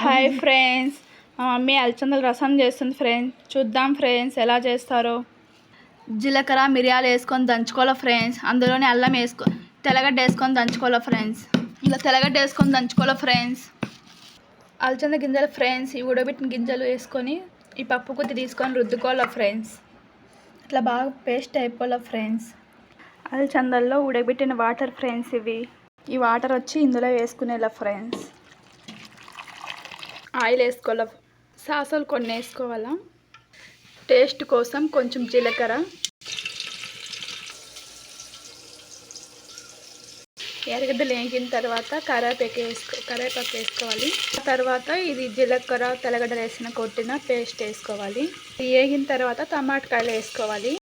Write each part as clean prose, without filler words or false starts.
Hi friends, మా mummy అలచందల రసం చేస్తుంది ఫ్రెండ్స్. చూద్దాం ఫ్రెండ్స్ ఎలా చేస్తారో. జీలకర్ర మిరియాలు వేసుకొని దంచుకోవాలి ఫ్రెండ్స్. అందులోనే అల్లం తెల్లగడ్డ వేసుకొని దంచుకోవాలి ఫ్రెండ్స్. ఇలా తెల్లగడ్డ వేసుకొని దంచుకోవాలి ఫ్రెండ్స్. అలచంద గింజలు ఫ్రెండ్స్, ఈ ఉడబెట్టిన గింజలు వేసుకొని ఈ పప్పు గుత్తి తీసుకొని రుద్దుకోవాలి ఫ్రెండ్స్. ఇట్లా బాగా పేస్ట్ అయిపోవాలి ఫ్రెండ్స్. అలచందల్లో ఉడబెట్టిన వాటర్ ఫ్రెండ్స్ ఇవి. ఈ వాటర్ వచ్చి ఇందులో వేసుకునేలా ఫ్రెండ్స్. ఆయిల్ వేసుకోవాలి, సాసులు కొన్ని వేసుకోవాలా. టేస్ట్ కోసం కొంచెం జీలకర్ర, ఎర్రగడ్డలు వేగిన తర్వాత కరివేపాకు వేసుకోవాలి. తర్వాత ఇది జీలకర్ర తెల్లగడ్డలు వేసిన కొట్టిన పేస్ట్ వేసుకోవాలి. వేగిన తర్వాత టమాటకాయలు వేసుకోవాలి.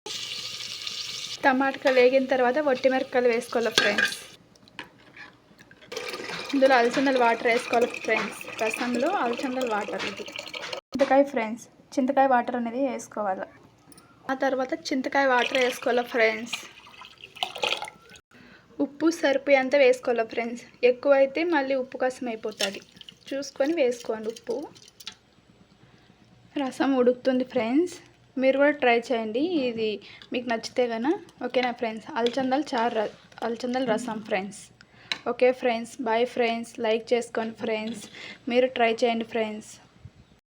టమాటకాయలు వేగిన తర్వాత వట్టిమిరపకాయలు వేసుకోవాలి ఫ్రెండ్స్. ఇందులో అలచందల వాటర్ వేసుకోవాలి ఫ్రెండ్స్. రసంలో అలచందల వాటర్ ఇది. చింతకాయ ఫ్రెండ్స్, చింతకాయ వాటర్ అనేది వేసుకోవాలి. ఆ తర్వాత చింతకాయ వాటర్ వేసుకోవాలి ఫ్రెండ్స్. ఉప్పు సరిపోయేంత వేసుకోవాలి ఫ్రెండ్స్. ఎక్కువ అయితే మళ్ళీ ఉప్పు కసం అయిపోతుంది, చూసుకొని వేసుకోండి ఉప్పు. రసం ఉడుకుతుంది ఫ్రెండ్స్, మీరు కూడా ట్రై చేయండి. ఇది మీకు నచ్చితే కనుక ఓకేనా ఫ్రెండ్స్. అలచందల రసం friends. Okay friends, bye friends. Like చేసుకోండి ఫ్రెండ్స్, మీరు ట్రై చేయండి ఫ్రెండ్స్.